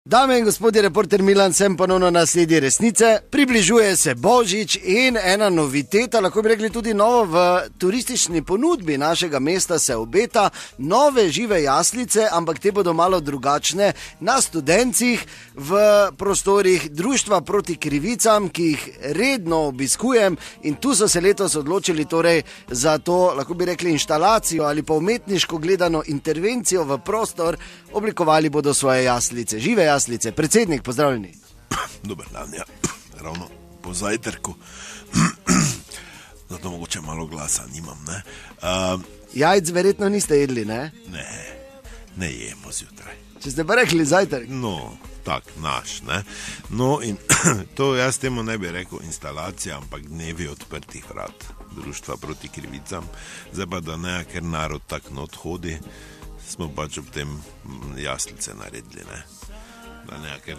Dame in gospodje, reporter Milan, sem ponovno na sledi resnice. Približuje se Božič in ena noviteta, lahko bi rekli tudi novo v turistični ponudbi našega mesta se obeta. Nove žive jaslice, ampak te bodo malo drugačne na Studencih v prostorih Društva proti krivicam, ki jih redno obiskujem, in tu so se letos odločili torej za to, lahko bi rekli, inštalacijo ali pa umetniško gledano intervencijo v prostor. Oblikovali bodo svoje jaslice, žive jaslice. Predsednik, pozdravljeni. Dober dan, ja. Ravno po zajtrku. Zato mogoče malo glasa nimam, ne? Jajc verjetno niste jedli, ne? Ne jemo zjutraj. Če ste pa rekli zajtrk. No, tak, naš, ne? No, in to jaz temu ne bi rekel instalacija, ampak dnevi odprtih vrat Društva proti krivicam. Zdaj pa da ne, ker narod tak not hodi, smo pač ob tem jaslice naredili, ne? Da ne, ker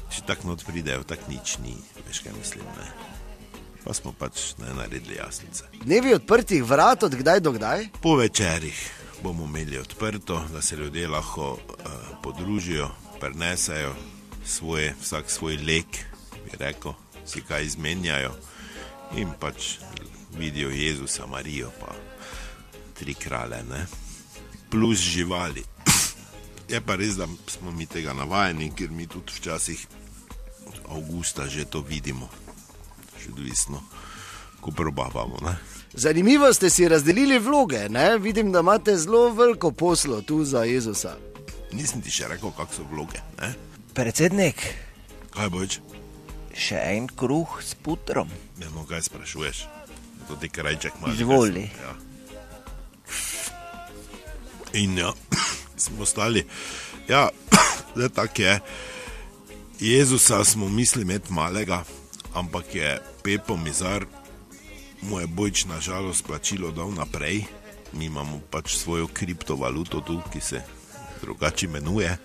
če tak not pridejo, tak nič ni, veš kaj mislim, ne? Pa smo pač naredili jaslice. Dnevi odprtih vrat, od kdaj do kdaj? Po večerih bomo imeli odprto, da se ljudje lahko podružijo, prinesejo vsak svoj lek, bi rekel, si kaj izmenjajo in pač vidijo Jezusa, Marijo pa 3 kralje, ne? Plus živali. Je pa res, da smo mi tega navajeni, ker mi tudi včasih od avgusta že to vidimo. Že odvisno, ko probavamo, ne? Zanimivo, ste si razdelili vloge, ne? Vidim, da imate zelo veliko poslo tu za Jezusa. Nisem ti še rekel, kak so vloge, ne? Predsednik, Kaj boč? še en kruh s putrom. Ja, no, kaj sprašuješ? To ti krajček malo. Izvoli. Ja. In ja, smo stali, ja, zdaj tak je, Jezusa smo mislili imeti malega, ampak je Pepo Mizar, mu je Bojč na žalost plačilo dal naprej, mi imamo pač svojo kriptovaluto tu, ki se drugače imenuje,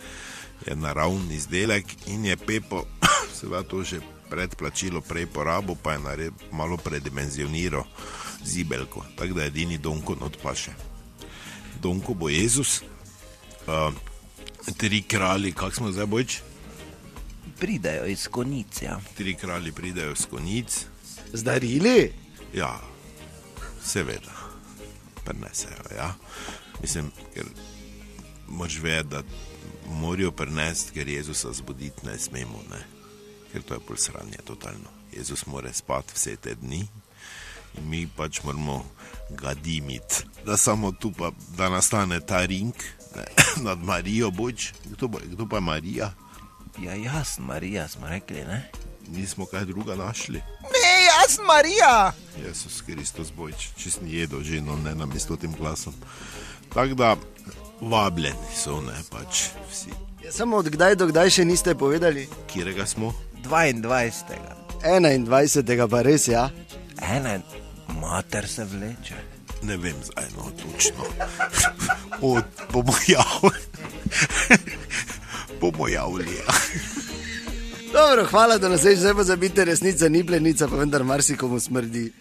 je naravni izdelek in je Pepo seveda to že predplačilo prej porabo, pa je malo predimenzioniral zibelko, tako da edini Donko not paše. Donko bo Jezus, 3 kralji, kak smo zdaj, Bojč? Pridejo iz konic, ja. 3 kralji pridejo z konic. Z darili? Ja, seveda, prinesejo, ja. Mislim, ker moraš vedeti, da morajo prinesti, ker Jezusa zbuditi ne smemo, ne. Ker to je pol sranje totalno. Jezus mora spati vse te dni in mi pač moramo ga dimiti. Da samo tu pa, da nastane ta ring, ne, nad Marijo, Bojč. Kdo pa je Marija? Ja, jaz, Marija, smo rekli, ne? Nismo kaj druga našli. Ne, jaz, Marija! Jezus Kristus, Bojč, če si jedel že, no ne namesto tem glasom. Tako da, vabljeni so, ne, pač vsi. Ja, samo od kdaj do kdaj še niste povedali? Kjerega smo? 22. 21. pa res, ja? Mater se vleče. Ne vem zdaj, no, točno. Bomo javili, ja. Dobro, hvala, da nas zdaj pozabite, resnica ni plenica, pa vendar marsikomu smrdi.